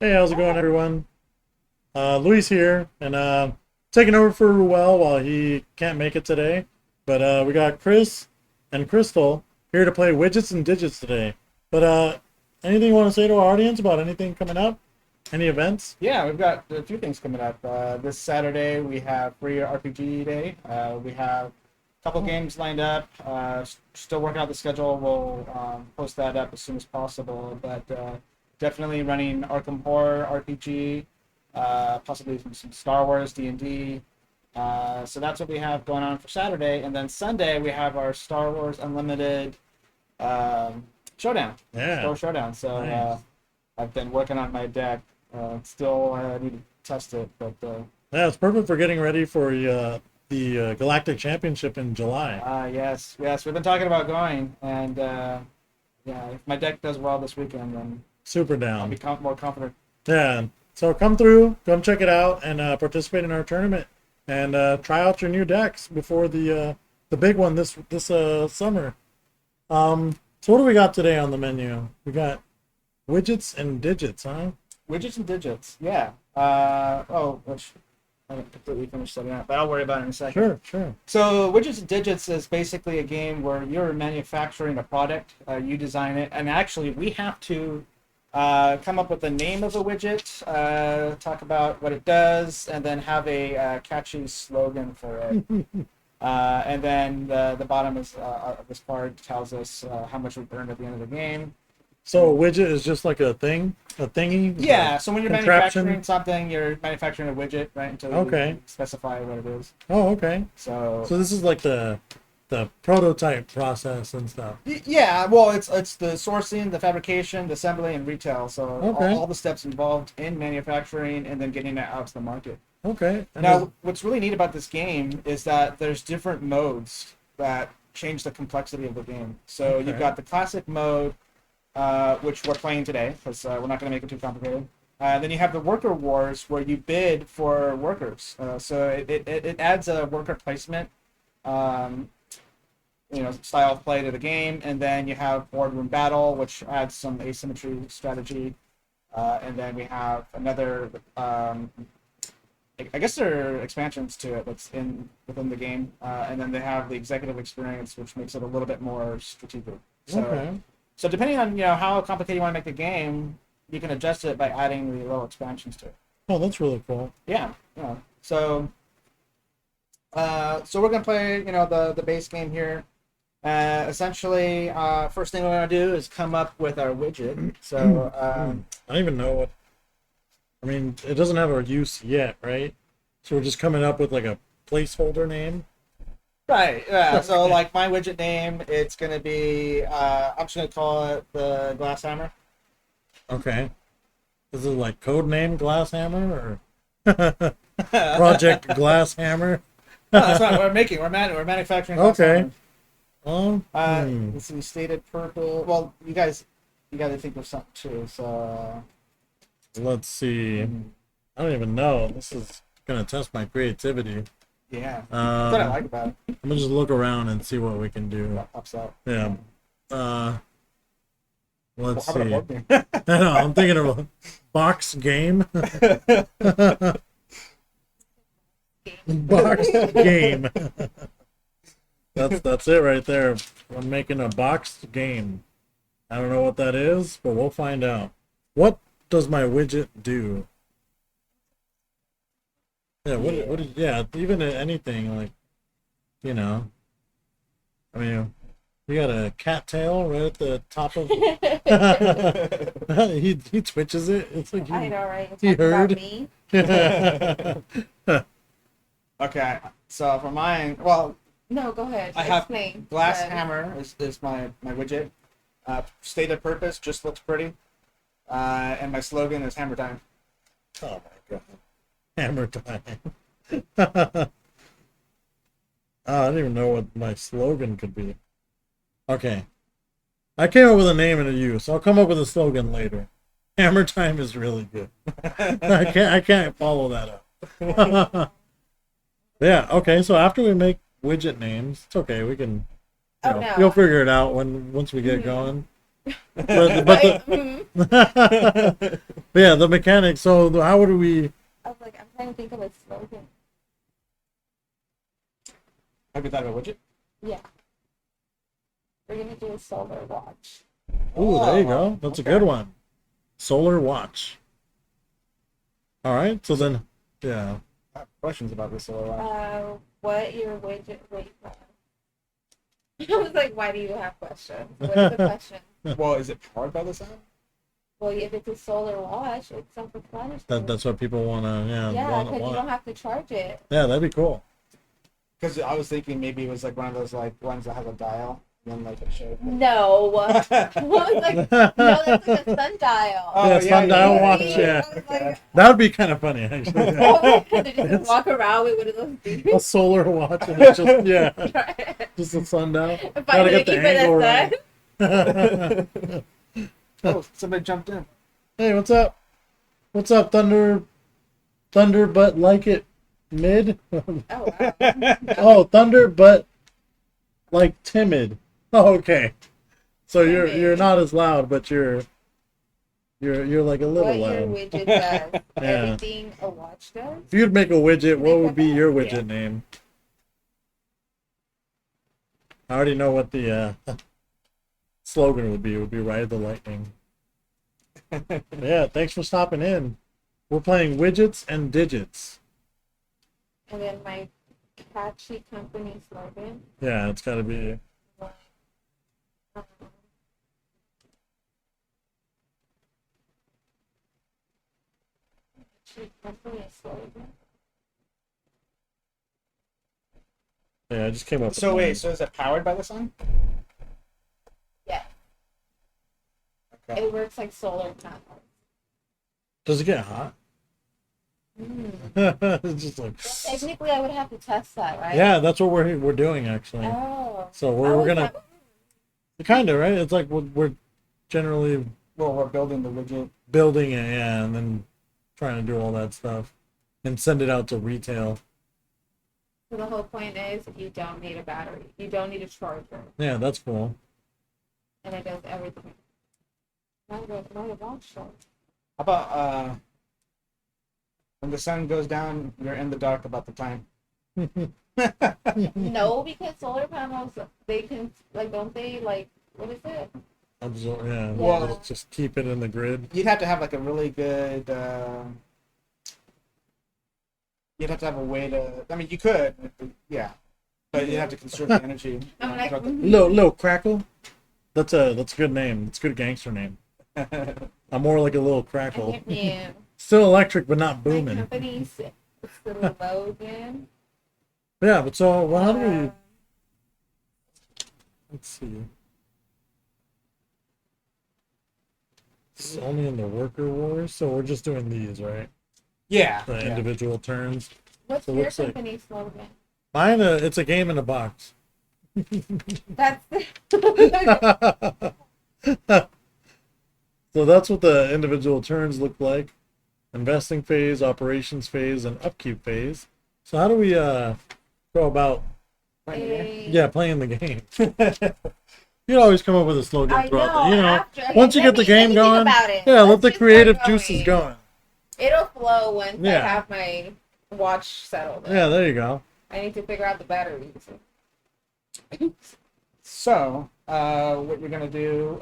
Hey, how's it going, everyone? Luis here, and taking over for Ruel while he can't make it today. But we got Chris and Crystal here to play Widgets and Digits today. But anything you want to say to our audience about anything coming up? Any events? Yeah, we've got a few things coming up. This Saturday we have Free RPG Day. We have a couple Oh, games lined up. Still working out the schedule. We'll post that up as soon as possible. But definitely running Arkham Horror RPG, possibly some Star Wars D&D. So that's what we have going on for Saturday. And then Sunday we have our Star Wars Unlimited showdown, yeah, Store Showdown. So nice. I've been working on my deck. Still need to test it, but Yeah, it's perfect for getting ready for the Galactic Championship in July. yes, yes, we've been talking about going, and yeah, if my deck does well this weekend, then Super I'll be down. more confident. Yeah, so come through, come check it out, and participate in our tournament, and try out your new decks before the big one this summer. So what do we got today on the menu? We got widgets and digits, huh? Widgets and digits, yeah. Which I haven't completely finished setting up, but I'll worry about it in a second. Sure, sure. So, Widgets and Digits is basically a game where you're manufacturing a product, you design it, and actually we have to come up with the name of the widget, talk about what it does, and then have a catchy slogan for it. And then the bottom of this card tells us how much we've earned at the end of the game. So a widget is just like a thingy, a Yeah, so when you're manufacturing contraption. something, you're manufacturing a widget, right? Until Okay. you specify what it is. Oh, okay. So So this is like the prototype process and stuff. Yeah, well, it's the sourcing, the fabrication, the assembly, and retail. So Okay. all the steps involved in manufacturing and then getting it out to the market. Okay. And is Now, what's really neat about this game is that there's different modes that change the complexity of the game. So you've okay. got the classic mode, which we're playing today because we're not going to make it too complicated. Then you have the worker wars where you bid for workers. So it adds a worker placement um, style of play to the game, and then you have boardroom battle, which adds some asymmetry strategy, and then we have another. I guess there are expansions to it that's in within the game, and then they have the executive experience, which makes it a little bit more strategic. So, Okay. so depending on how complicated you want to make the game, you can adjust it by adding the little expansions to it. Oh, that's really cool. Yeah, yeah. So we're gonna play, the base game here. Essentially, first thing we're gonna do is come up with our widget. So, I don't even know what. I mean, it doesn't have a use yet, right? So we're just coming up with like a placeholder name. right, yeah. So, Okay. like my widget name, it's gonna be. I'm just gonna call it the glass hammer. Okay. Is it like code name Glasshammer or No, Project Glasshammer? that's not what we're making. We're manufacturing glass Okay. hammers. Um. Hmm. Let's see, stated purple. Well, you guys think of something too. So, Let's see. I don't even know. This is gonna test my creativity. yeah, that's what I Um. like about it. I'm gonna just look around and see what we can do. That pops out. Yeah. Uh. Well, Let's how about a see. board game? I know. I'm thinking of a box game. Box game. That's it right there. I'm making a boxed game. I don't know what that is, but we'll find out. What does my widget do? Yeah, yeah, even anything like, you know, I mean, you got a cat tail right at the top of he twitches it. It's like I know, right? he You're talking about heard. me. Okay, so for mine, well, No, go ahead. I have Explain. glass Good. hammer is my widget. Stated purpose just looks pretty, and my slogan is hammer time. Oh my god. Hammer time. I don't even know what my slogan could be. Okay. I came up with a name and a use. I'll come up with a slogan later. Hammer time is really good. I can't follow that up. Yeah, okay, so after we make widget names, it's okay, we can Oh no. you'll figure it out once we get Mhm. going. But yeah, the mechanics. So how would we? I was like, I'm trying to think of a slogan. Have you thought of a widget? Yeah. We're gonna do a solar watch. Ooh, there you Oh, go. That's a okay. good one. Solar watch. All right. So then, yeah. I have questions about this solar watch. What your widget? Wait. I was like, why do you have questions? What is the question? Well, is it powered by the sun? Well, if it's a solar watch, it's self-explanatory. That's what people want to. Yeah, Want because you don't have to charge it. Yeah, that'd be cool. Because I was thinking maybe it was like one of those like ones that has a dial, and then like it showed. No. What was like, no, that's like a sundial. Oh, Yeah, sundial yeah. watch. I Yeah, was like, that would be kind of funny actually. they just walk around with one of those A things. solar watch and it's just just a sundial. Gotta get the angle right. Oh, somebody jumped in. Hey, what's up? What's up, Thunder? Thunder, but like it mid. Oh, wow. Oh, Thunder, but like timid. Oh, okay. So you're not as loud, but you're like a little What your loud. widget does. Yeah. Everything a watch does. If you'd make a widget, what would be your widget Yeah. name? I already know what the slogan would be. It would be Ride the Lightning. Yeah, thanks for stopping in. We're playing Widgets and Digits. And then my catchy company slogan. Yeah, it's got to be. Um, catchy company slogan. Yeah, I just came up with So wait, mine. so is it powered by the sun? Yeah, Okay. it works like solar panels. Does it get hot? It's just like. Well, technically, I would have to test that, right? Yeah, that's what we're doing actually. Oh. So I we're was gonna kind of right. It's like we're generally Well, we're building the widget. building it, yeah, and then trying to do all that stuff and send it out to retail. So the whole point is you don't need a battery. You don't need a charger. Yeah, that's cool. And it does everything. Not a watch though. How about when the sun goes down, you're in the dark about the time? No, because solar panels, they can, like, don't they, like, what is it? Absorb, yeah. Well- Just keep it in the grid. You'd have to have like a really good. You'd have to have a way to. I mean, you could, yeah, but you'd have to conserve the energy. I'm like, Little Crackle. That's a good name. It's a good gangster name. I'm more like a little Crackle. Yeah. Still electric, but not My booming. company's the Logan. Yeah, but so well, how do we? Uh, Let's see. It's only in the worker wars, so we're just doing these, right? Yeah. The yeah. individual turns. What's So it your looks like- company slogan? Mine, it's a game in a box. That's So that's what the individual turns look like. Investing phase, operations phase, and upkeep phase. So how do we go about playing the game? You'd always come up with a slogan I throughout know. the, After, once you let get the me- game let me think going, about it. yeah, let Let's the just creative start juices going. It'll flow once I Yeah. have my watch settled. Yeah, there you go. I need to figure out the batteries. So, what we're gonna do?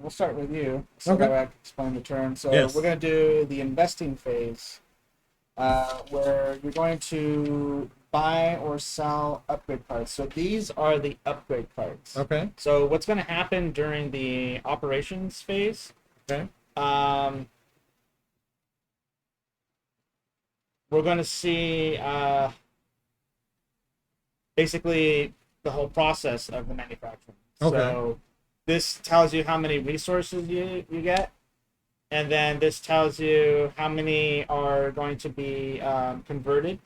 We'll start with you, so Okay. that way I can explain the turn. So Yes. we're gonna do the investing phase, where you're going to buy or sell upgrade cards. So these are the upgrade cards. Okay. So what's going to happen during the operations phase? Okay. We're going to see basically the whole process of the manufacturing. Okay. So this tells you how many resources you get, and then this tells you how many are going to be converted,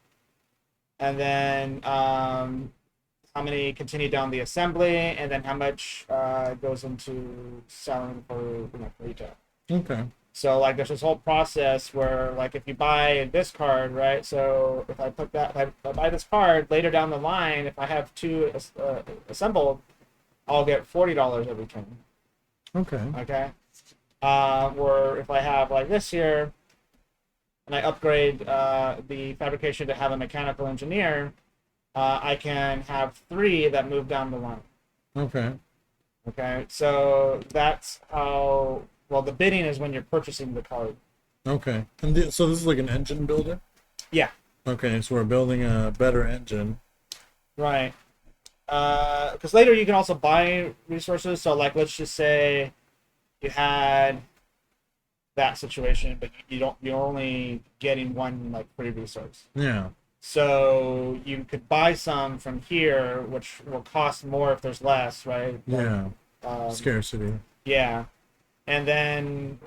and then how many continue down the assembly, and then how much goes into selling for retail. Okay. So like there's this whole process where like if you buy this card, right? So if I buy this card later down the line, if I have two assembled, I'll get $40 every turn. Okay. Okay. Or if I have like this here, and I upgrade the fabrication to have a mechanical engineer, I can have 3 that move down the line. Okay. Okay, so that's how. Well, the bidding is when you're purchasing the card. Okay. And so this is like an engine builder? Yeah, Okay, so we're building a better engine. right. Because later you can also buy resources. So, like, let's just say you had that situation, but you don't. You're only getting one like free resource. Yeah. So you could buy some from here, which will cost more if there's less, right? Like, Yeah. um, Scarcity. yeah, and then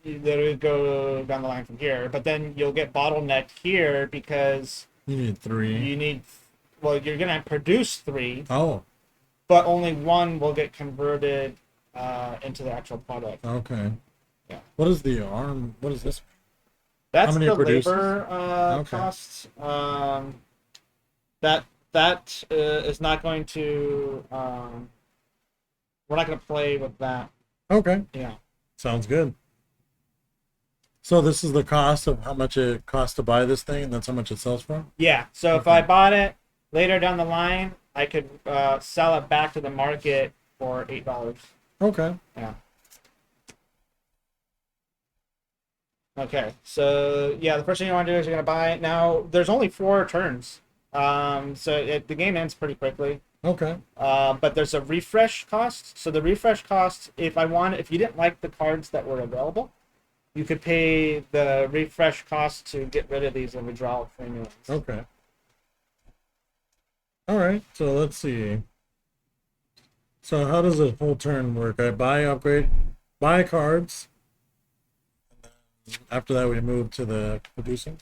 you literally go down the line from here. But then you'll get bottlenecked here because You need 3. you need. Well, you're gonna produce 3, Oh, but only 1 will get converted into the actual product. okay. Yeah. What is the arm? What is this? That's many the it produces? labor Okay. costs. That is not going to. We're not going to play with that. Okay. Yeah. Sounds good. So this is the cost of how much it costs to buy this thing, and that's how much it sells for? Yeah. So if Okay. I bought it later down the line, I could sell it back to the market for $8. Okay. Yeah. Okay. So yeah, the first thing you want to do is you're going to buy it. Now there's only 4 turns. The game ends pretty quickly. Okay. But there's a refresh cost. So the refresh cost, if you didn't like the cards that were available, you could pay the refresh cost to get rid of these and withdraw for new ones. Okay. All right. So let's see. So how does the whole turn work? I buy, upgrade, buy cards. After that, we move to the producing.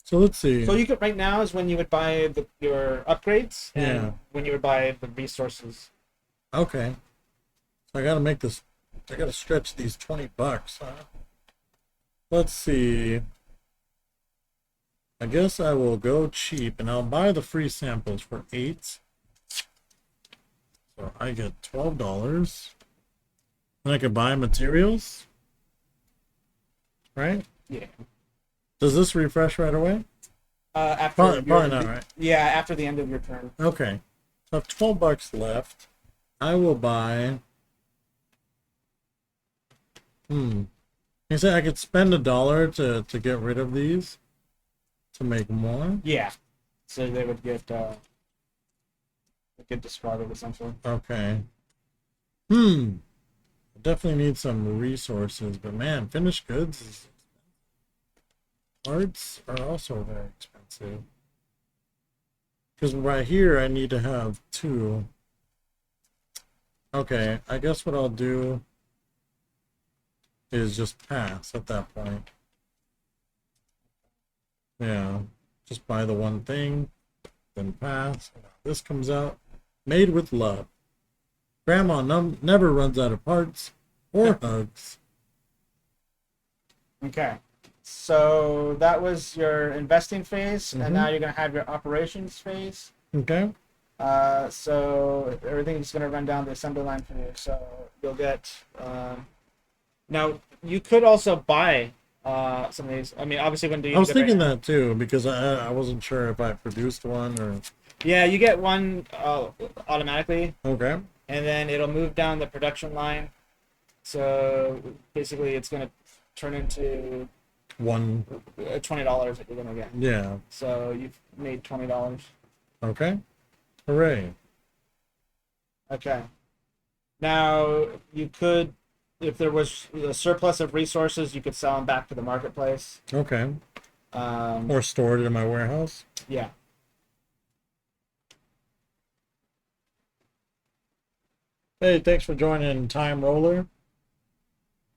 So let's see. So you could right now is when you would buy your upgrades and Yeah. when you would buy the resources. Okay. So I gotta make this. I gotta stretch these $20. Huh? Let's see. I guess I will go cheap and I'll buy the free samples for 8. So I get $12. And I can buy materials. Right? Yeah. Does this refresh right away? After Probably not, right? Yeah, after the end of your turn. Okay. So I have $12 left. I will buy. You say I could spend $1 to get rid of these to make more? Yeah. So they would get discarded essentially. Okay. Definitely need some resources, but man, finished goods parts are also very expensive. Because right here I need to have 2. Okay, I guess what I'll do is just pass at that point. Yeah, just buy the one thing, then pass. This comes out. Made with love. Grandma never runs out of parts or hugs. Okay. So that was your investing phase, and now Mhm. you're going to have your operations phase. Okay. So everything's going to run down the assembly line for you. So you'll get. Now you could also buy some of these. I mean, obviously, when do you? I was thinking that too because I wasn't sure if I produced one or. Yeah, you get one automatically, Okay. and then it'll move down the production line. So basically, it's going to turn into One. $20 that you're going to get. Yeah. So you've made $20. Okay. Hooray. Okay. Now you could, if there was a surplus of resources, you could sell them back to the marketplace. Okay. Um, Or stored in my warehouse. yeah. Hey, thanks for joining Time Roller.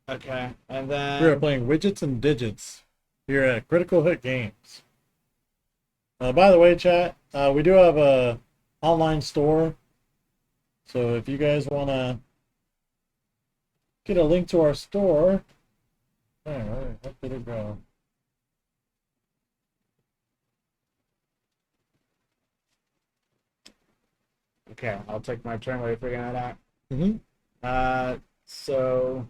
Okay. And We are then playing Widgets and Digits here at Critical Hit Games. By the way, chat, we do have a online store. So if you guys want to get a link to our store, where did it go? okay, I'll take my turn while you're figuring that out. Mm-hmm. So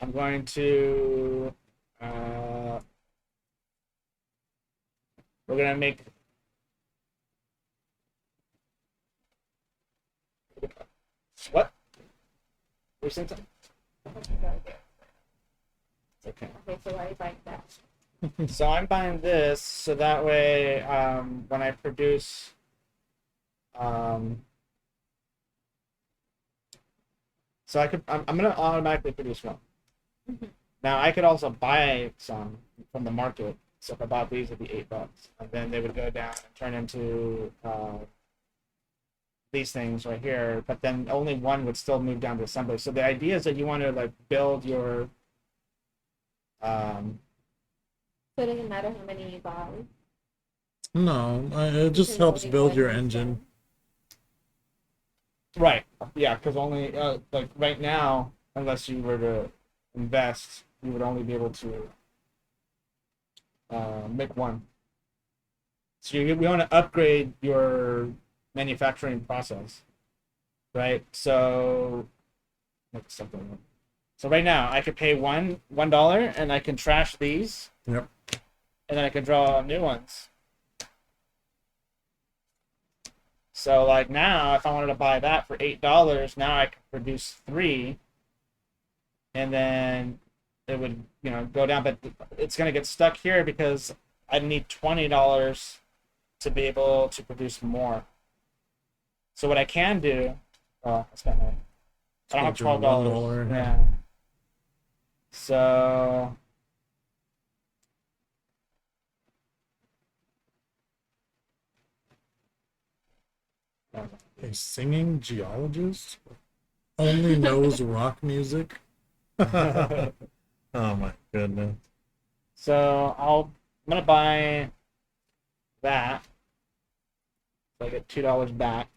I'm going to we're gonna make what? We're saying something? It's okay. Okay, so why are you buying that? So I'm buying this so that way when I produce so I'm gonna automatically produce one. Mhm. Now I could also buy some from the market. So if I bought these, it'd be $8, and then they would go down and turn into these things right here. But then only one would still move down to assembly. So the idea is that you want to like build your So it doesn't matter how many you buy. No, it just Because helps only build one your is engine. right, yeah, because only like right now, unless you were to invest, you would only be able to make one. So we want to upgrade your manufacturing process, right? So make something. So right now, I could pay $1, and I can trash these, Yep. and then I can draw new ones. So like now, if I wanted to buy that for $8, now I can produce 3, and then it would go down, but it's gonna get stuck here because I need $20 to be able to produce more. So what I can do, I spent I don't have $12. $1, Yeah. So A singing geologist only knows rock music. Oh my goodness. so I'm gonna buy that. So I get $2 back.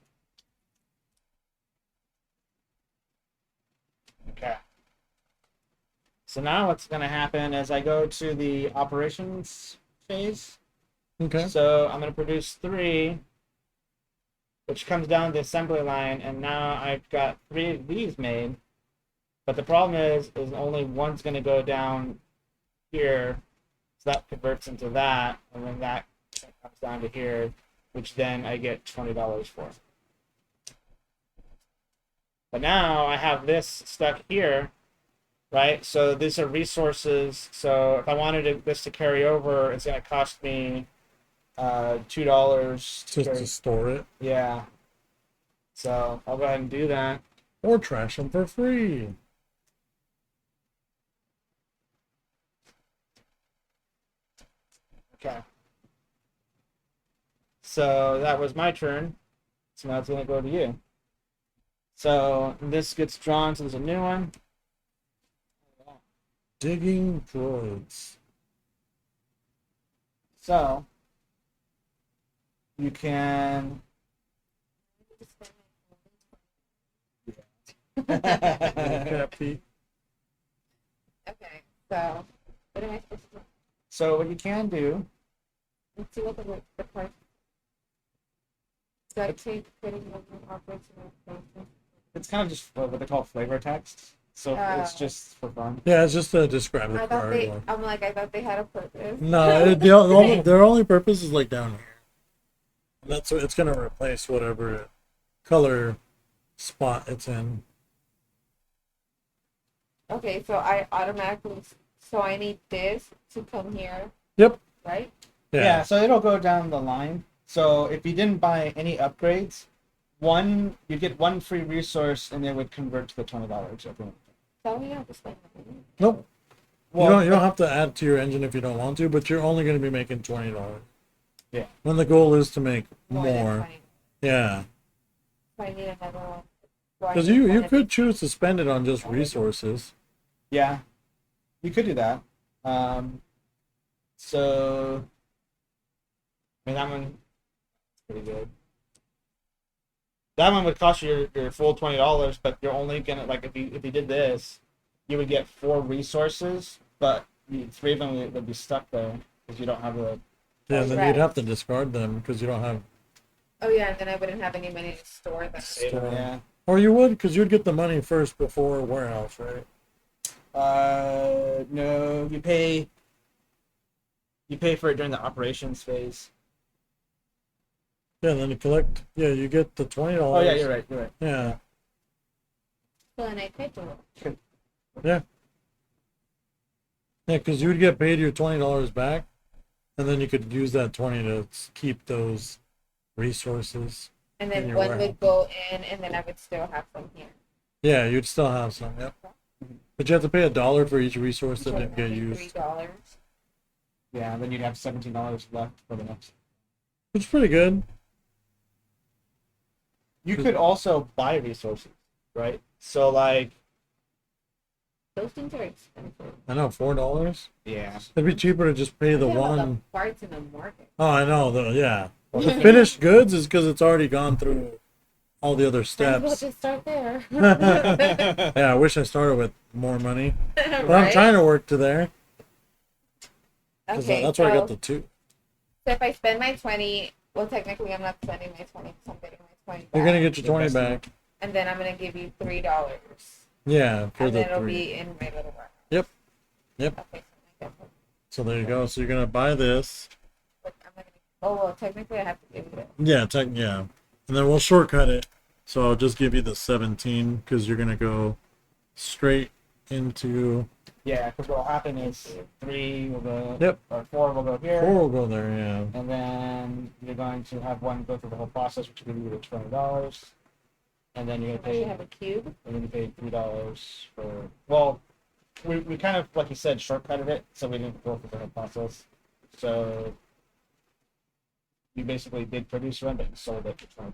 Okay. So now what's gonna happen is I go to the operations phase. Okay. So I'm gonna produce 3, which comes down the assembly line, and now I've got 3 of these made. But the problem is only one's gonna go down here, so that converts into that, and then that comes down to here, which then I get $20 for. But now I have this stuck here, right? So these are resources. So if I wanted this to carry over, it's going to cost me $2 to Just carry. to store it. Yeah. So I'll go ahead and do that. Or trash them for free. Okay. So that was my turn. So now it's going to go to you. So this gets drawn, so there's a new one. Digging droids. So you can. Cappy. Okay, so what am I supposed to do? So what you can do, Let's see what the part. So I take putting them in operational places. it's kind of just what they call flavor text. So it's Oh. just for fun. Yeah, it's just to describe the I thought they. card. I thought they had a purpose. No, their only purpose is like down here. That's what it's gonna replace whatever color spot it's in. Okay, so I automatically. So I need this to come here, Yep. right? Yeah, so it'll go down the line. So if you didn't buy any upgrades, you get one free resource, and it would convert to the $20. I think. So we have to spend money. Nope. Well, You don't have to add to your engine if you don't want to, but you're only going to be making $20. Yeah. When the goal is to make More than more. 20. Yeah. So I need another one. Do I Because need you one of could each? choose to spend it on just resources. Yeah, you could do that. So I mean that one's pretty good. That one would cost you your full $20, but you're only gonna like if you did this, you would get 4 resources, but 3 of them would be stuck there because you don't have the. Yeah, then Right. you'd have to discard them because you don't have. Oh yeah, and then I wouldn't have any money to store them. Save them, yeah. Or you would, because you'd get the money first before warehouse, right? No, you pay for it during the operations phase. Yeah, and then you collect. Yeah, you get the $20. Oh yeah, you're right. You're right. Yeah, So then I paid for it. yeah, yeah. Because you would get paid your $20 back, and then you could use that 20 to keep those resources. And In then your one warehouse. would go in, and then I would still have some here. Yeah, you'd still have some. Yep. But you have to pay $1 for each resource that So didn't get that'd be used, $3. Yeah, then you'd have $17 left for the next. which is pretty good. You could also buy resources, right? So like, Those things are expensive. I know, $4. yeah, It'd be cheaper to just pay the They have all one. the parts in the market. Oh, I know. Yeah. Well, the finished goods is because it's already gone through all the other Might as well steps. just start there. Yeah, I wish I started with more money, but I'm Right? trying to work to there. 'Cause Okay, that's so, where I got the two. so if I spend my 20, well, technically I'm not spending my 20 because I'm getting my 20 back. You're gonna get your 20 Your back. And then I'm going to give you $3. Yeah, for And the then it'll three. be in my little warehouse. Yep. Yep. Okay, so I'm gonna So there you go. So you're gonna buy this. oh, well, technically I have to give you it. Yeah, and then we'll shortcut it. So I'll just give you the 17 because you're gonna go straight into yeah. Because what'll happen is 3 will go. Yep. Or 4 will go here. 4. Will go there. Yeah. And then you're going to have one go through the whole process, which will give you the $20. And then you're I gonna should pay. have a cube. And then you pay $3 for. Well, we kind of, like you said, shortcutted it, so we didn't go through the whole process. So you basically did produce one, but you sold it for $20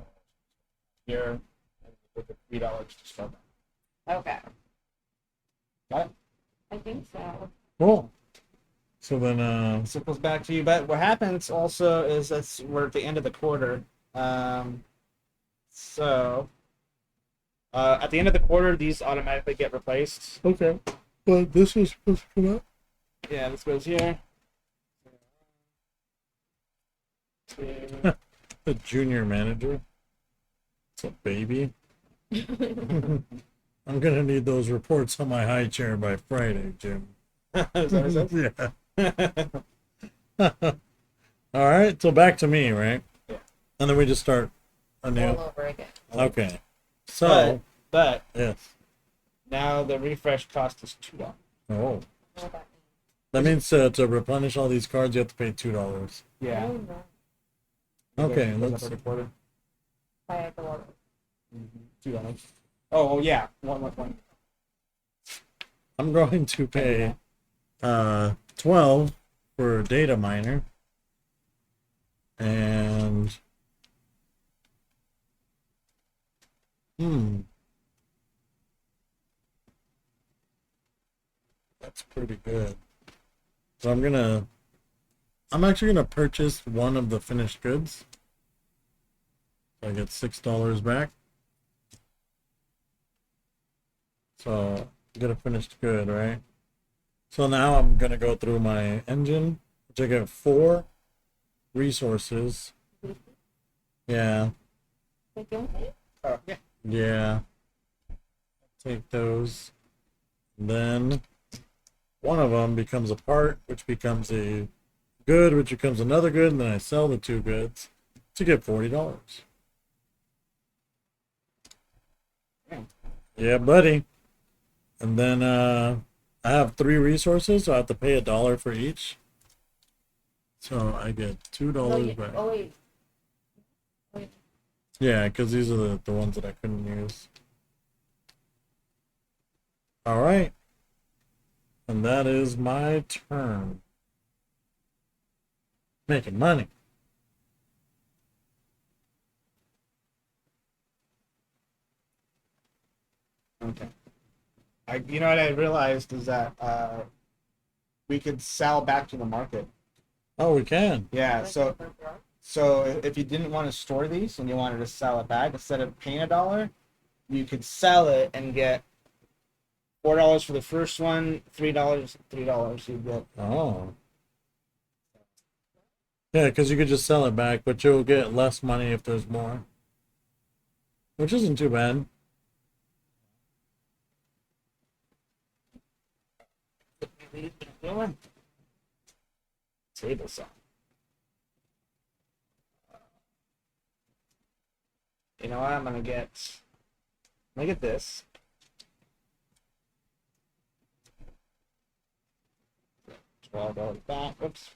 here, and with the $3 to start. Okay. Got it? I think so. Cool. So then, So it goes back to you. But what happens also is we're at the end of the quarter. So at the end of the quarter, these automatically get replaced. okay. But this is supposed to come out. Yeah, this goes here. The junior manager. It's a baby. I'm gonna need those reports on my high chair by Friday, Jim. Is that what it says? Yeah. All right. So back to me, right? Yeah. And then we just start anew. All over again. Okay. So But yes. now the refresh cost is $2. Oh, What about me? that means to replenish all these cards, you have to pay $2. Yeah. I don't know. Okay, Goes up let's. every quarter. Why I go over. $2. Oh yeah, one. I'm going to pay 12 for data miner and that's pretty good. So I'm actually gonna purchase one of the finished goods. So I get $6 back. So get a finished good, right? So now I'm gonna go through my engine, which I get 4 resources. Yeah, Like, don't they? Oh yeah. yeah. Take those. Then one of them becomes a part, which becomes a good, which becomes another good, and then I sell the 2 goods to get $40. Yeah. Yeah, buddy. And then I have 3 resources, so I have to pay $1 for each. So I get $2 back. Oh, wait. Yeah, because these are the ones that I couldn't use. All right. And that is my turn. Making money. Okay. You know what I realized is that we could sell back to the market. Oh, we can. Yeah. So if you didn't want to store these and you wanted to sell it back, instead of paying $1, you could sell it and get $4 for the first one, $3. You get. Oh. Yeah, because you could just sell it back, but you'll get less money if there's more. Which isn't too bad. these doing? Table saw. You know what? I'm gonna get this. $12 back. Oops.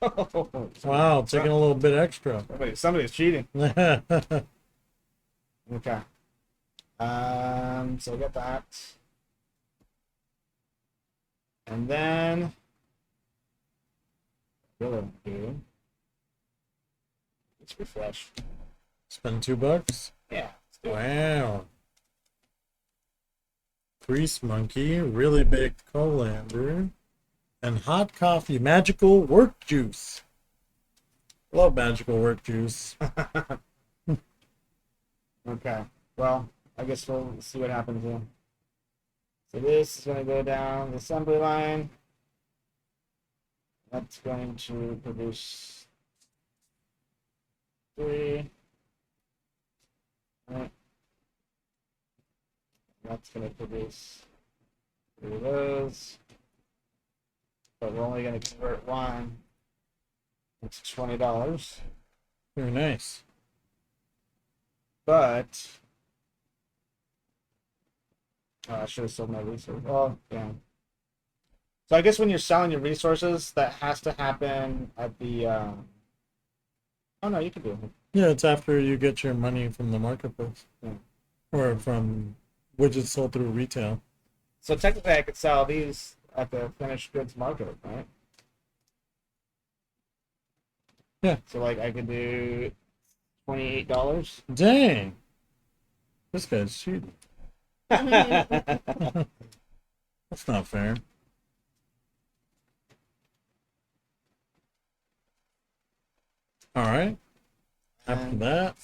Wow, taking a little bit extra. Somebody's cheating. Yeah. Okay. So I got that. And then really do. Let's refresh. Spend $2. Yeah. Let's do it. Wow. Grease Monkey, really big colander, and hot coffee, magical work juice. Love magical work juice. Okay. Well, I guess we'll see what happens here. So this is going to go down the assembly line. That's going to produce 3. Right. That's going to produce 3 of those. But we're only going to convert one. It's $20. Very nice. But I should have sold my resources. Oh, yeah. So I guess when you're selling your resources, that has to happen at the. Oh no, you can do it. Yeah, it's after you get your money from the marketplace. Yeah. Or from widgets sold through retail. So technically, I could sell these at the finished goods market, right? Yeah. So like I could do $28. Dang. This guy's cheating. That's not fair. All right. After And- that,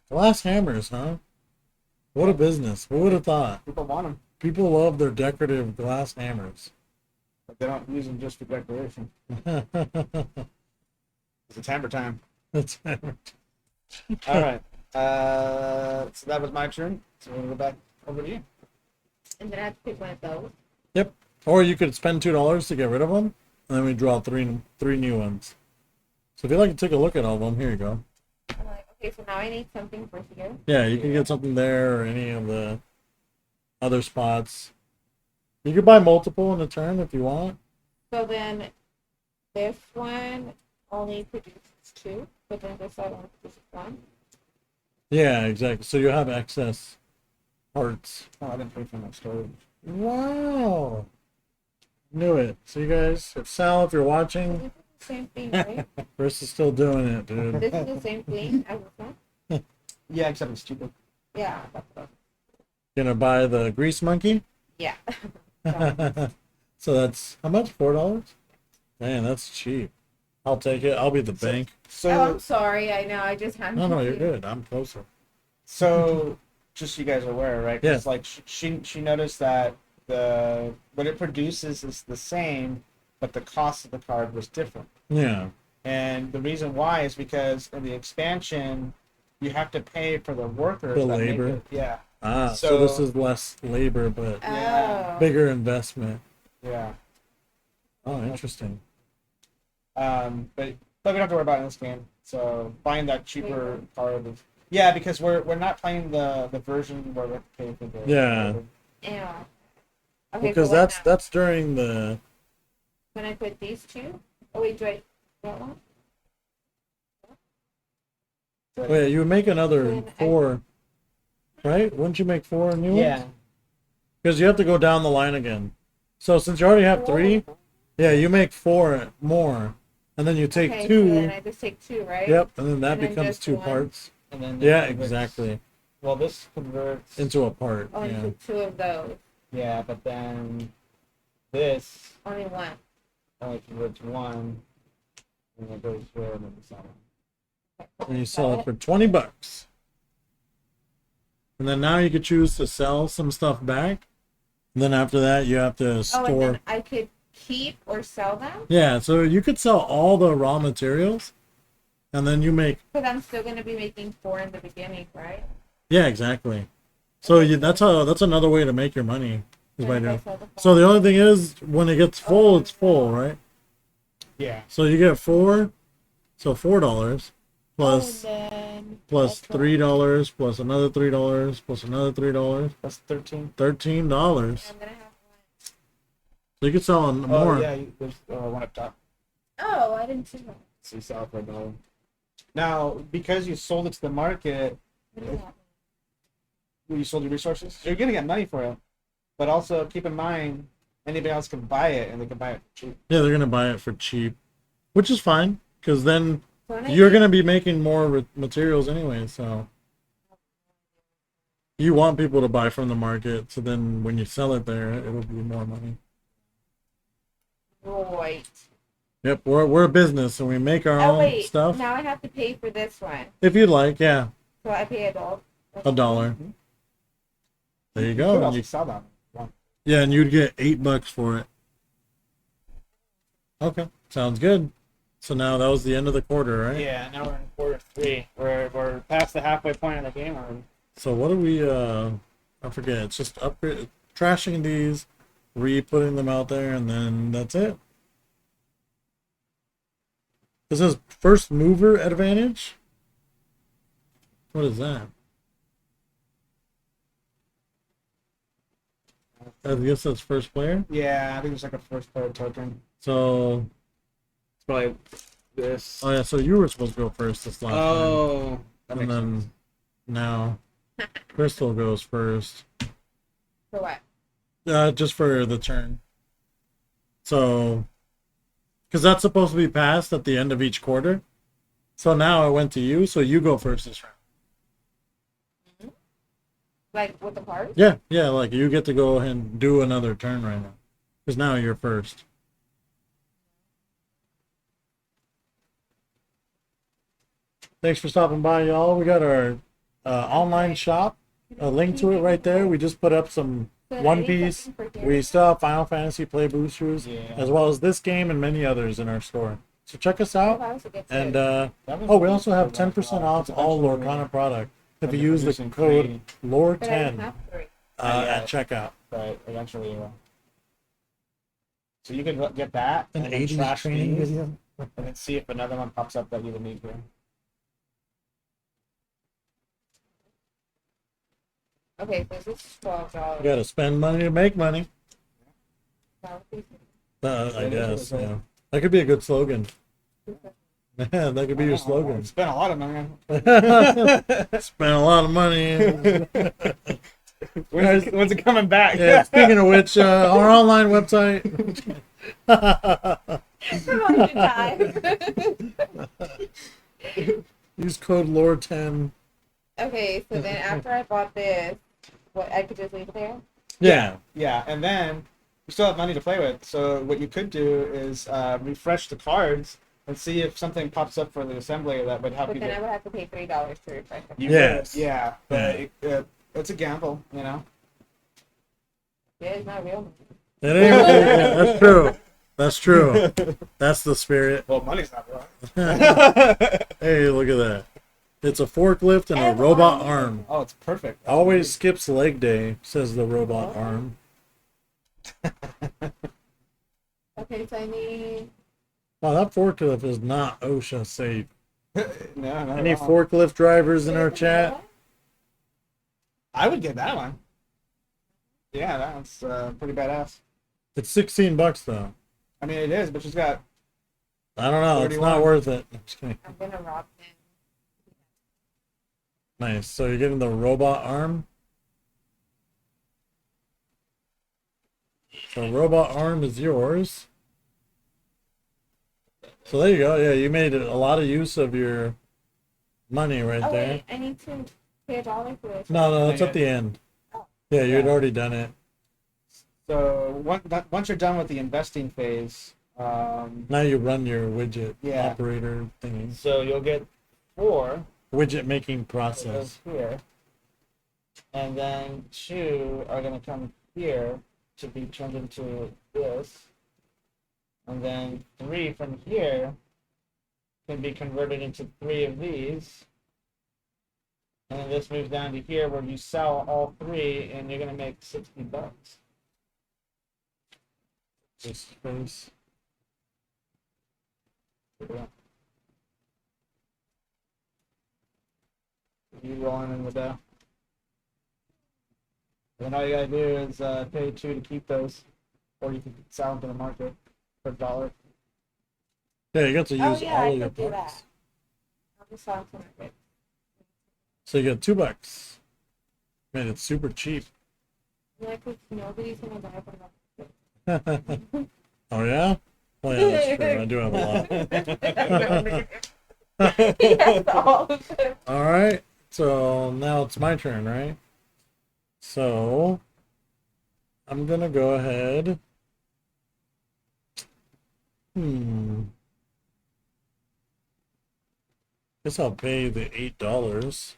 glass hammers, huh? What a business. Who would have thought? People want them, People love their decorative glass hammers. but they don't use them just for decoration. It's a timber time. That's hammered. All right. So that was my turn. So we'll go back over to you. And then I have to pick one of those. Yep. Or you could spend $2 to get rid of them, and then we draw three new ones. So if you'd like to take a look at all of them, here you go. I'm like, okay, so now I need something for here. Yeah, you can get something there or any of the other spots. You could buy multiple in a turn if you want. So then this one only produces 2, but then this other one produces 1. Yeah, exactly. So you have excess parts. Oh, I didn't pay for my storage. Wow. Knew it. So you guys, if Sal, if you're This watching, is the same thing, right? Chris is still doing it, dude. This is the same thing as this one? Yeah, except it's cheaper. Yeah, that's what. Gonna buy the grease monkey? Yeah. So that's how much? $4? Man, that's cheap. I'll take it. I'll be the bank. So, Oh, I'm sorry. I know. I just had. No, you're good. I'm closer. so just so you guys are aware, right? 'Cause, Yeah. like she noticed that the what it produces is the same, but the cost of the card was different. Yeah. And the reason why is because in the expansion, you have to pay for the workers. The that make labor. it. Yeah. So this is less labor, but Oh. bigger investment. Yeah. Oh, interesting. But we don't have to worry about it in this game. So buying that cheaper card is because we're not playing the version where we have to pay for the Yeah. Yeah. Okay, Because so what now? that's during the When I put these 2? Oh wait, do I that one? wait, you would make another Then I- 4, right? Wouldn't you make 4 new ones? Yeah. Because you have to go down the line again. So since you already have 3, yeah, you make 4 more, and then you take Okay, 2. So then I just take 2, right? Yep, and then that And then becomes just 2 one. parts. And then Yeah, it converts- exactly. Well, this converts. Into a part. Only Yeah. took 2 of those. Yeah, but then this Only 1. only converts 1, and it goes here and then the other. And you sell it for $20. And then now you could choose to sell some stuff back. And then after that, you have to Oh, and store. then I could keep or sell them? Yeah, so you could sell all the raw materials, and then you make. Because I'm still going to be making 4 in the beginning, right? Yeah, exactly. So that's another way to make your money Is And my if I deal. sell the So the farm- only thing is, when it gets full, it's full, right? Yeah. So you get 4, so $4 Oh, plus and then plus that's what- $3 plus another $3 plus another $3, That's 13. $13. I'm gonna have one. So you could sell on more. Oh, yeah. There's one up top. Oh, I didn't see that. So you sell it for $1. Now, because you sold it to the market, What is that? you sold your resources, you're going to get money for it. But also keep in mind, anybody else can buy it, and they can buy it cheap. Yeah, they're gonna buy it for cheap, which is fine because then So when I you're get- gonna be making more materials anyway. So you want people to buy from the market, so then when you sell it there, it'll be more money. Right. Yep, we're a business and we make our Oh own wait, stuff. now I have to pay for this one. If you'd like, yeah, So I pay $1. $1. There you You go. could And also you- sell that one. yeah, and you'd get $8 for it. Okay, sounds good. So now that was the end of the quarter, right? Yeah, now we're in quarter 3. We're past the halfway point of the game already. So what do we? I forget. It's just upgrade, trashing these, re-putting them out there, and then that's it. This is first mover advantage. What is that? I guess that's first player. Yeah, I think it's like a first player token. So, It's probably this. oh yeah, so you were supposed to go first this last time, Oh, that and makes then sense. now Crystal goes first. For what? Just for the turn. So, because that's supposed to be passed at the end of each quarter. So now it went to you, so you go first this round. Like with the cards? Yeah, yeah, like you get to go ahead and do another turn right now. Because now you're first. Thanks for stopping by, y'all. We got our online shop. A link to it right there. We just put up some So One I need Piece. something for We here. still have Final Fantasy Play boosters, Yeah. as well as this game and many others in our store. So check us Oh, out. I also get And two. we also have 10% off all Lorcana product if you use the code But I don't LORE10 have 3. at checkout. But eventually you will. So you can get that An and then 80s trash training these, video. and then see if another one pops up that you would need here. Okay, so this is $12. You gotta spend money to make money. I Yeah, guess, that's right. yeah. That could be a good slogan. Yeah, that could be your I slogan. spent a lot of money. Spend a lot of money. When's it coming back? Yeah, speaking of which, our online website. Use code LORE10. Okay, so then after I bought this, what I could just leave it there? Yeah. Yeah, and then you still have money to play with. So what you could do is refresh the cards and see if something pops up for the assembly that would help But you then I get. would have to pay $3 to refresh it. You Yes. would, yeah, but it's a gamble, you know. Yeah, it's not real. It ain't, yeah, that's true. That's true. That's the spirit. Well, money's not wrong. Hey, look at that. It's a forklift and a And robot arm. arm. Oh, it's perfect. Always skips leg day, says the robot arm. Okay, so I need. Wow, that forklift is not OSHA safe. No, no. Any forklift drivers in our Is it chat? vanilla? I would get that one. Yeah, that's pretty badass. It's $16 though. I mean, it is, but she's got. I don't know. It's 31. not worth it. I'm just kidding. I'm gonna rob him. Nice. So you're getting the robot arm. So robot arm is yours. So there you go. Yeah, you made a lot of use of your money right Oh there. wait, I need to pay $1 for this. No, that's Not at the end. Oh. Yeah, you'd Yeah. already done it. So once you're done with the investing phase, Now you run your widget Yeah. operator thingy. so you'll get 4 Widget making of process. here, and then 2 are going to come here to be turned into this, and then 3 from here can be converted into 3 of these, and then this moves down to here where you sell all 3 and you're going to make $60. This space. You rolling in the dough. Then all you gotta do is pay 2 to keep those, or you can sell them to the market for $1. Yeah, you got to Oh use yeah, all I of your could do parts. that. I'll just sell to my kids. So you get $2. Man, it's super cheap. Yeah, because nobody's gonna buy from them. Oh yeah? Oh yeah, that's true. I do have a lot. Yes, all of them. All right. So now it's my turn, right? So I'm gonna go ahead. Guess I'll pay the $8.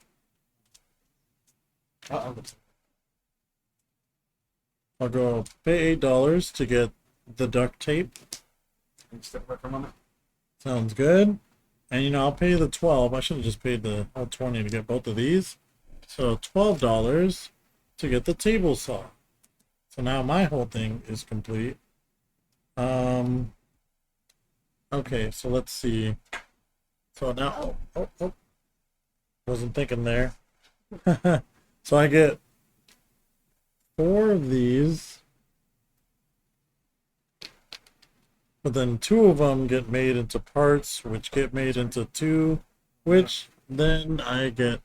Uh-oh. I'll go pay $8 to get the duct tape. Can you step away for a moment? Sounds good. And I'll pay the 12. I should have just paid the whole 20 to get both of these. So $12 to get the table saw. So now my whole thing is complete. Okay, so let's see. So now, oh. Wasn't thinking there. So I get 4 of these. But then 2 of them get made into parts, which get made into 2, which then I get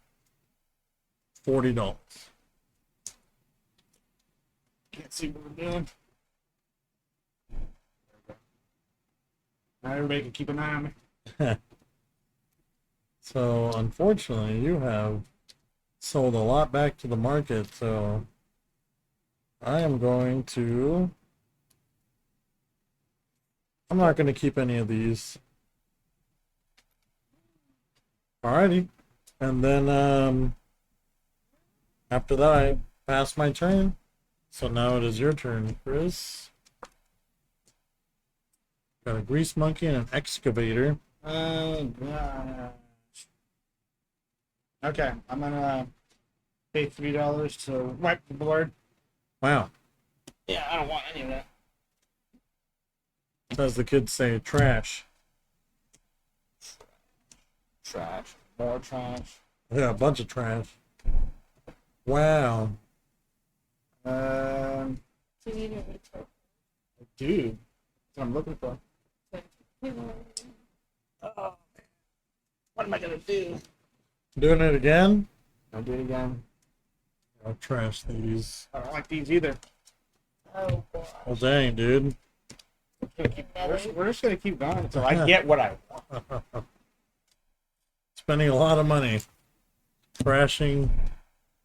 $40. Can't see what we're doing. Now everybody can keep an eye on me. So unfortunately, you have sold a lot back to the market, so I am going to... I'm not going to keep any of these. Alrighty. And then after that, I pass my turn. So now it is your turn, Chris. Got a grease monkey and an excavator. Oh gosh. Okay, I'm gonna pay $3 to wipe the board. Wow. Yeah, I don't want any of that. As the kids say, trash. Trash. More trash. Yeah, a bunch of trash. Wow. Um, Do you need a return? dude, that's what I'm looking for. Oh, What am I gonna do? Doing it again? I'll do it again. I'll trash these. I don't like these either. oh boy. Well, dang, dude. We're just gonna keep going until I get what I want. Spending a lot of money. Trashing a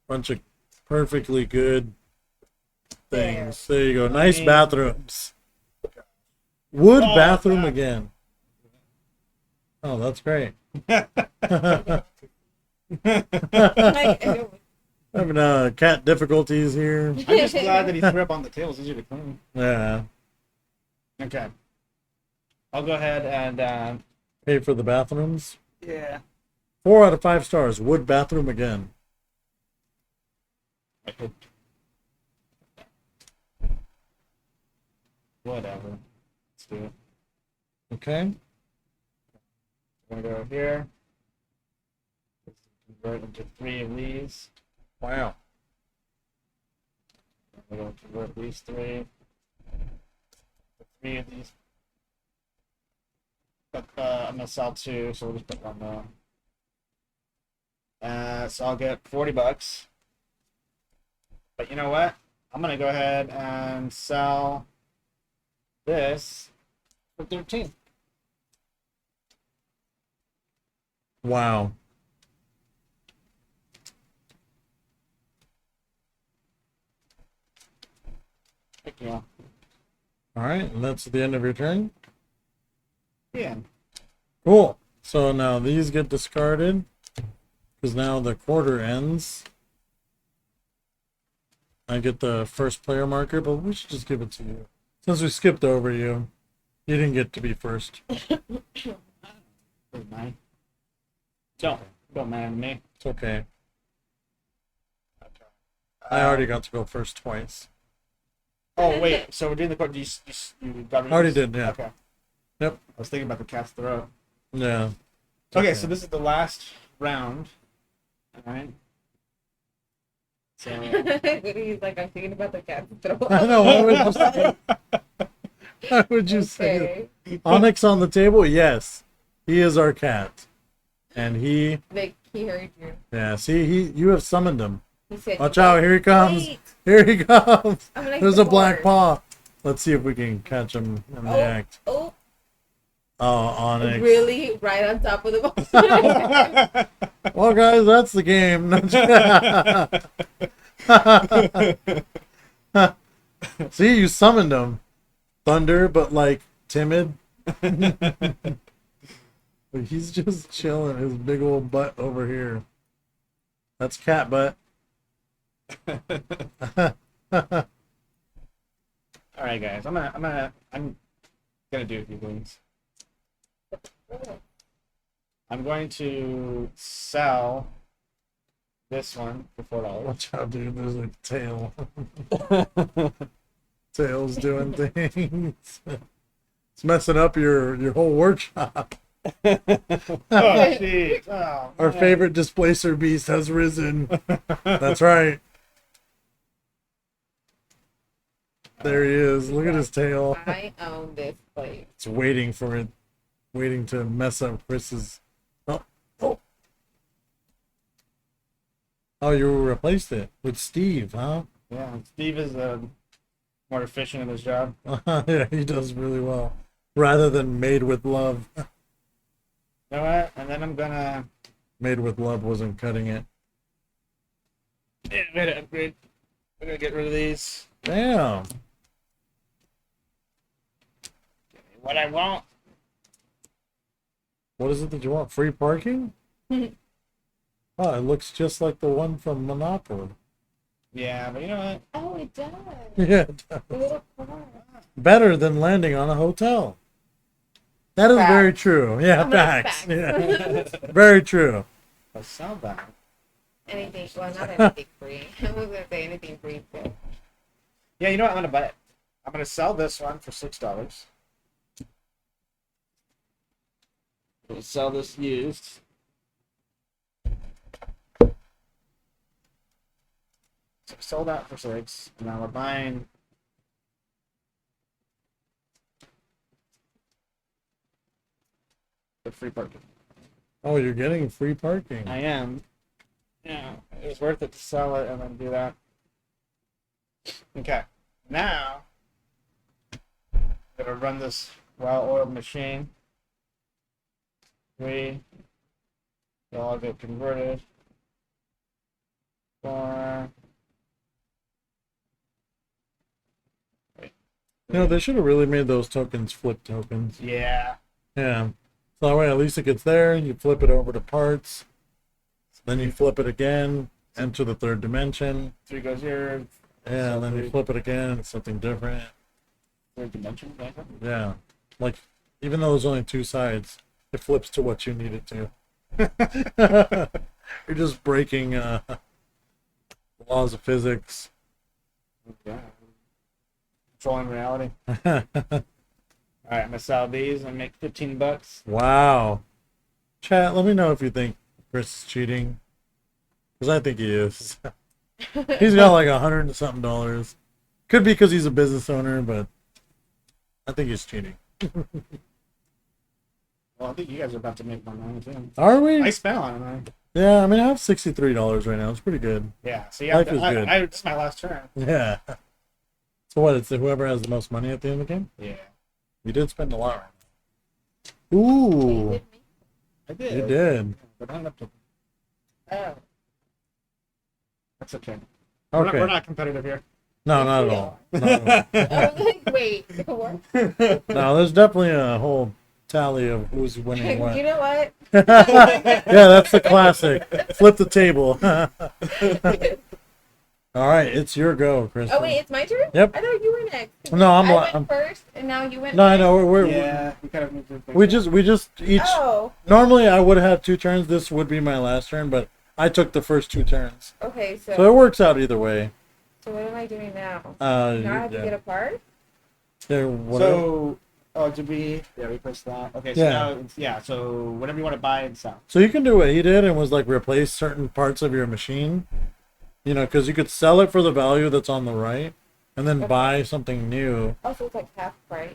bunch of perfectly good things. There you go. Nice bathrooms. Wood Oh, bathroom God. again. Oh, that's great. Having cat difficulties here. I'm just glad that he threw up on the table. It's easier to clean. Yeah. Okay. I'll go ahead and Pay for the bathrooms. yeah. 4 out of 5 stars. Wood bathroom again. I could. Whatever. Let's do it. Okay. I'm gonna go here. Convert into 3 of these. Wow. I'm gonna convert these 3. 3 of these. But I'm gonna sell 2, so we'll just put on the. So I'll get $40. But you know what? I'm gonna go ahead and sell this for 13. Wow. Heck yeah. All right, and that's the end of your turn. Yeah. Cool. So now these get discarded because now the quarter ends. I get the first player marker, but we should just give it to you. Since we skipped over you, you didn't get to be first. Don't mind me. It's okay. I already got to go first twice. Oh wait, so we're doing the code. You got rid of Already this? did, yeah. Okay. Yep. I was thinking about the cat's throat. Yeah. Okay, so this is the last round. All right. So He's like, I'm thinking about the cat's throat. I know. Why would you say, why would you say Okay. it? Onyx on the table? Yes. He is our cat. And he, Like, he heard you. yeah, see, you have summoned him. He said, Watch out, here he comes. Wait. Here he comes. I'm like There's the a black board. paw. Let's see if we can catch him in the Oh, act. oh, Oh, Onyx. really? Right on top of the ball. Well, guys, that's the game. See, you summoned him. Thunder, but like timid. But he's just chilling his big old butt over here. That's cat butt. all right, guys. I'm gonna do a few things. I'm going to sell this one for $4. Watch out, dude. There's a tail. Tail's doing things. It's messing up your whole workshop. Oh, jeez. Oh, Our man. favorite displacer beast has risen. That's right. There he is. Look at his tail. I own this place. It's waiting for it. Waiting to mess up Chris's. Oh, oh. Oh, you replaced it with Steve, huh? Yeah, Steve is more efficient in his job. Yeah, he does really well. Rather than made with love. You know what? And then I'm gonna Made with love wasn't cutting it. upgrade. We're gonna get rid of these. Damn. What I want. What is it that you want? Free parking? Oh, it looks just like the one from Monopoly. Yeah, but you know what? Oh, it does. Yeah. The little car. Better than landing on a hotel. That is very Facts. true. Yeah, I'm like, facts. facts. Yeah. Very true. I'll sell that. Anything. Well, not anything free. I was gonna say anything free. But... Yeah, you know what? I'm gonna buy it. I'm gonna sell this one for $6. We'll sell this used. So I sold that for $6, and now we're buying. The free parking. Oh, you're getting free parking. I am. Yeah, it was worth it to sell it and then do that. Okay, now I'm gonna run this well-oiled machine. They'll all get converted. 4. Wait. You know, they should have really made those tokens flip tokens. Yeah. Yeah. So that way at least it gets there, you flip it over to parts, then you flip it again, enter the third dimension. 3 goes here. Yeah, and then you flip it again, it's something different. Third dimension. Like that. Yeah. Like, even though there's only 2 sides, it flips to what you need it to. You're just breaking laws of physics. Yeah. Controlling reality. All right, I'm gonna sell these and make $15. Wow. Chat, let me know if you think Chris is cheating. Because I think he is. He's got like $100 and something dollars. Could be because he's a business owner, but I think he's cheating. Well, I think you guys are about to make more money too. Are we? I spent on it, man. Yeah, I mean, I have $63 right now. It's pretty good. Yeah. So yeah, Life is good. this is my last turn. Yeah. So what? It's whoever has the most money at the end of the game? Yeah. You did spend a lot right now. Ooh. I did. You did. But I'm up to. Oh. That's okay. Okay. We're not competitive here. No, not at all. Not at I was like, wait, what? all. No, there's definitely a whole tally of who's winning what. You know what? Yeah, that's the classic. Flip the table. All right, it's your go, Kristen. Oh wait, it's my turn. Yep. I thought you were next. No, I I'm went first, and now you went. No, I next. know. Yeah, we kind of moved to We just each. Oh, Normally, I would have 2 turns. This would be my last turn, but I took the first 2 turns, okay. so it works out either way. So what am I doing now? Uh, Now I have to yeah. get a part? There, whatever. So, oh, did we? Yeah, we pressed that. Okay, so Yeah. now, yeah. So whatever you want to buy and sell. So you can do what he did and was like replace certain parts of your machine. You know, because you could sell it for the value that's on the right, and then Okay. buy something new. Oh, so it's like half price.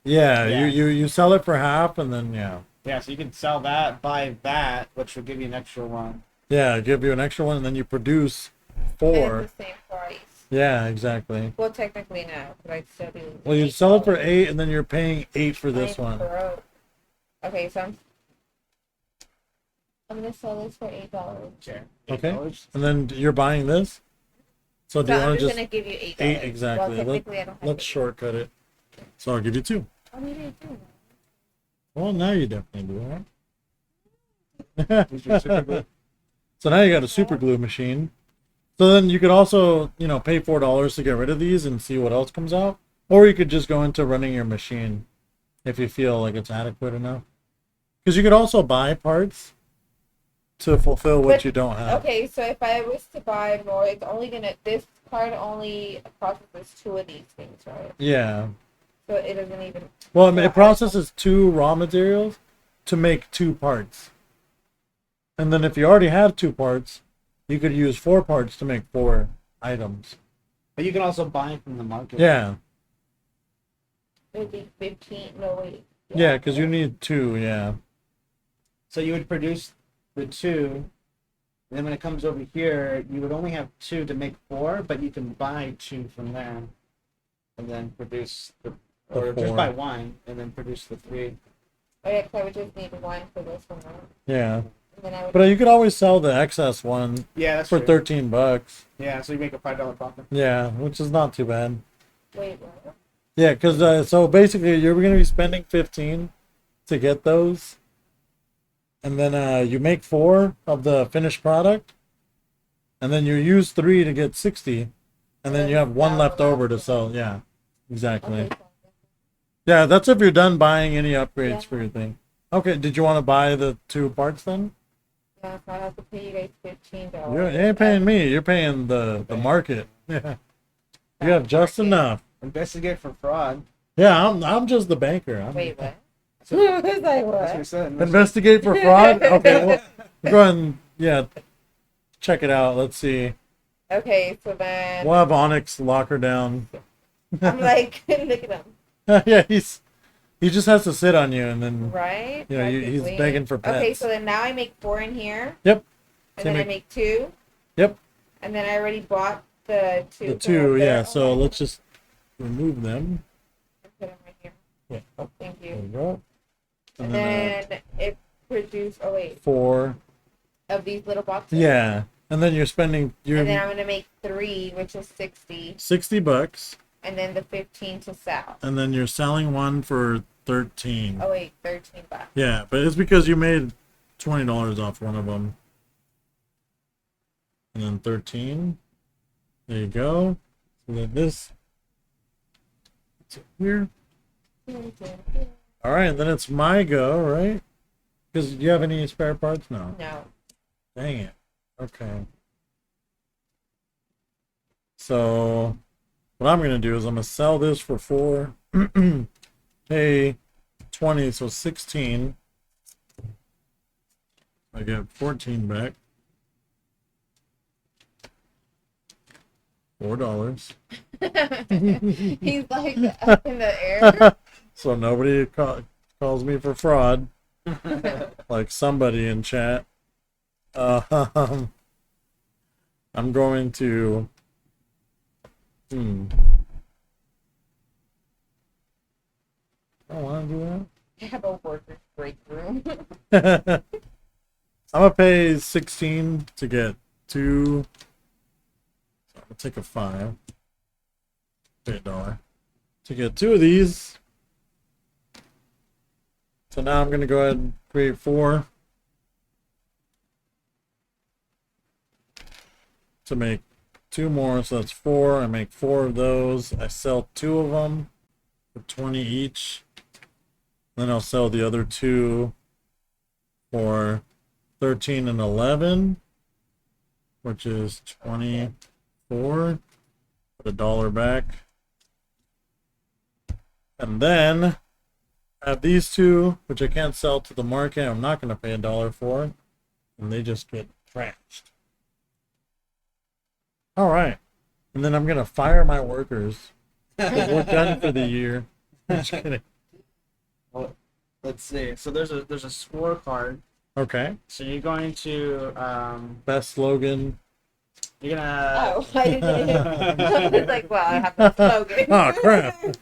Yeah, Yeah. you sell it for half, and then yeah, Yeah, so you can sell that, buy that, which will give you an extra one. yeah, give you an extra one, and then you produce And 4. it's the same price. Yeah, exactly. Well, technically no, but I'd still be losing Well, you sell it for $8. 8, and then you're paying 8 for this I'm one. broke. Okay, so I'm gonna sell this for $8. Okay. Okay. $8. And then you're buying this. So do So you I'm want to just just gonna give you $8. 8 exactly? Well, technically I don't have Let's to. shortcut it. So I'll give you 2. Oh, maybe I do. Well, now you definitely do, right? Use your super glue. So now you got a super glue machine. So then you could also, you know, pay $4 to get rid of these and see what else comes out. Or you could just go into running your machine if you feel like it's adequate enough. Because you could also buy parts to fulfill what But- you don't have. Okay, so if I was to buy more, it's only gonna, this card only processes 2 of these things, right? Yeah. So it doesn't even. Well, I mean, so it processes 2 raw materials to make 2 parts. And then if you already have 2 parts, you could use 4 parts to make 4 items. But you can also buy from the market. Yeah. It'd be 15. No, wait. Yeah, because you need 2, yeah. So you would produce the 2, and then when it comes over here, you would only have 2 to make 4, but you can buy 2 from there, and then produce or just 4. buy 1 and then produce the 3. Oh, yeah, 'cause I would just need 1 for this one, right? Yeah. And then I would. But you could always sell the excess one Yeah, that's for true. $13. Yeah, so you make a $5 profit. Yeah, which is not too bad. Wait, what? Yeah, because so basically you're going to be spending 15 to get those, and then you make 4 of the finished product, and then you use 3 to get 60, and then you have 1 sell left the over last to one. sell. Yeah, exactly. Okay, Yeah, that's if you're done buying any upgrades Yeah. for your thing. Okay, did you want to buy the 2 parts then? yeah, so I have to pay you guys $15. You ain't paying me. You're paying the market. Yeah, you have just enough. Investigate for fraud. Yeah, I'm just the banker. Wait, what? That's Who what, was I? that's what What? you said. Investigate for fraud. Okay, well, go ahead and check it out. Let's see. Okay, so then We'll have Onyx lock her down. I'm like, look at him, Yeah, he just has to sit on you, and then right? You know, I you- could he's wait. begging for Okay, pets. so then now I make 4 in here, yep, and So then I make- make 2, yep, and then I already bought the 2. the from 2. up Yeah, there. so Okay. let's just remove them. Put them right here. Yeah, oh, Thank there you. we go. And then it produced. Oh wait, 4. of these little boxes. Yeah, and then you're spending And then I'm gonna make 3, which is 60, $60, and then the 15 to sell. and then you're selling one for 13. Oh wait, $13. Yeah, but it's because you made $20 off one of them. And then 13. There you go. So then this. It's here. All right, and then it's my go, right? Because do you have any spare parts? No. No. Dang it. Okay. So what I'm gonna do is I'm gonna sell this for 4. Pay 20, so 16. I get 14 back. $4. He's like up in the air. So nobody calls me for fraud, like somebody in chat. I'm going to. I don't want to do Have a workers break room. that. I'm gonna pay 16 to get 2. So I'm gonna take a 5. Pay $1 to get 2 of these. So now I'm gonna go ahead and create 4 to make 2 more. So that's 4. I make 4 of those. I sell 2 of them for 20 each. Then I'll sell the other 2 for 13 and 11, which is 24. Put $1 back. And then I have these two, which I can't sell to the market. I'm not going to pay $1 for. And they just get trashed. All right. And then I'm going to fire my workers. We're done for the year. Just kidding. Well, let's see. So there's a scorecard. Okay. So you're going to Best slogan. you're gonna Oh, I didn't. I was like, well, I have no slogan. Oh, crap.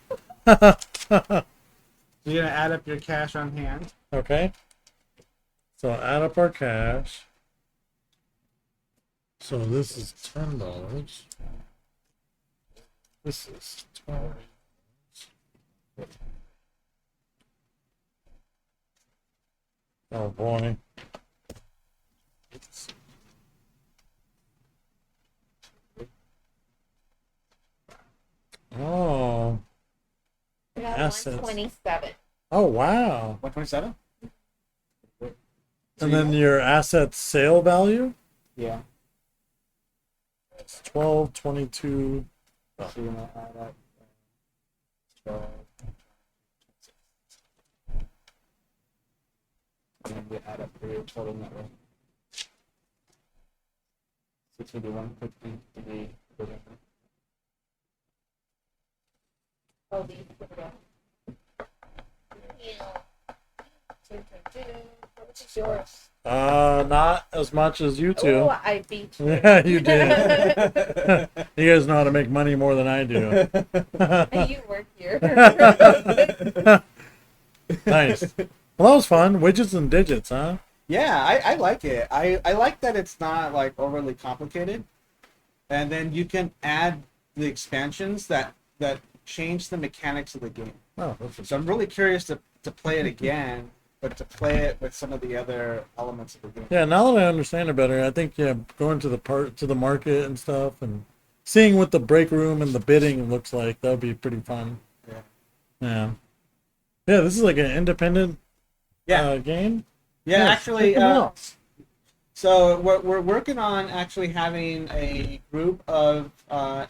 you're gonna add up your cash on hand. Okay. So add up our cash. So this is $10. This is 12. Oh boy. Oh. I got Assets. 127. Oh wow. 127. And then your asset sale value? Yeah. It's 1222. So you're gonna add up. 12. And then you add up for your total net worth. 651, 53. Oh, these are What is yours? Not as much as you two. Oh, I beat you. Yeah, you did. You guys know how to make money more than I do. You work here. Nice. Well, that was fun. Widgets and digits, huh? Yeah, I like it. I like that it's not like overly complicated, and then you can add the expansions that change the mechanics of the game. Oh, that's So I'm really curious to play it again, but to play it with some of the other elements of the game. yeah. Now that I understand it better, I think going to the market and stuff, and seeing what the break room and the bidding looks like, that would be pretty fun. Yeah. Yeah. Yeah, this is like an independent game. Yeah, actually, check them out. so we're working on actually having a group of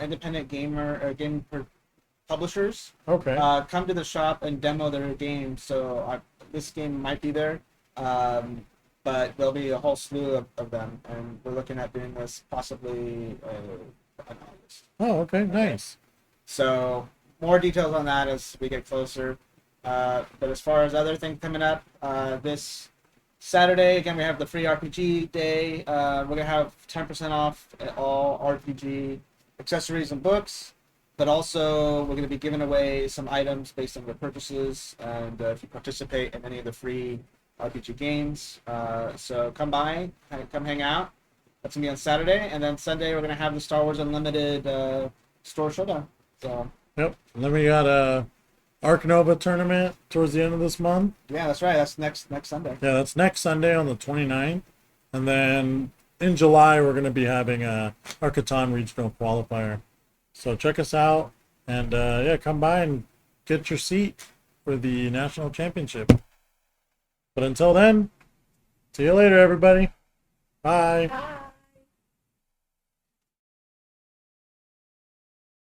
independent publishers Okay. come to the shop and demo their game. So this game might be there, but there'll be a whole slew of them, and we're looking at doing this possibly in August. Oh, okay. Nice. So more details on that as we get closer. But as far as other things coming up, this Saturday, again, we have the free RPG day. We're going to have 10% off all RPG accessories and books. But also, we're going to be giving away some items based on your purchases. And if you participate in any of the free RPG games. So come by, come hang out. That's going to be on Saturday. And then Sunday, we're going to have the Star Wars Unlimited store showdown. So, Yep. And then we got a Arc Nova tournament towards the end of this month. yeah, that's right. That's next Sunday. Yeah, that's next Sunday on the 29th. And then in July, we're going to be having a Arcaton Regional Qualifier. So check us out. And yeah, come by and get your seat for the National Championship. But until then, see you later, everybody. Bye. Bye.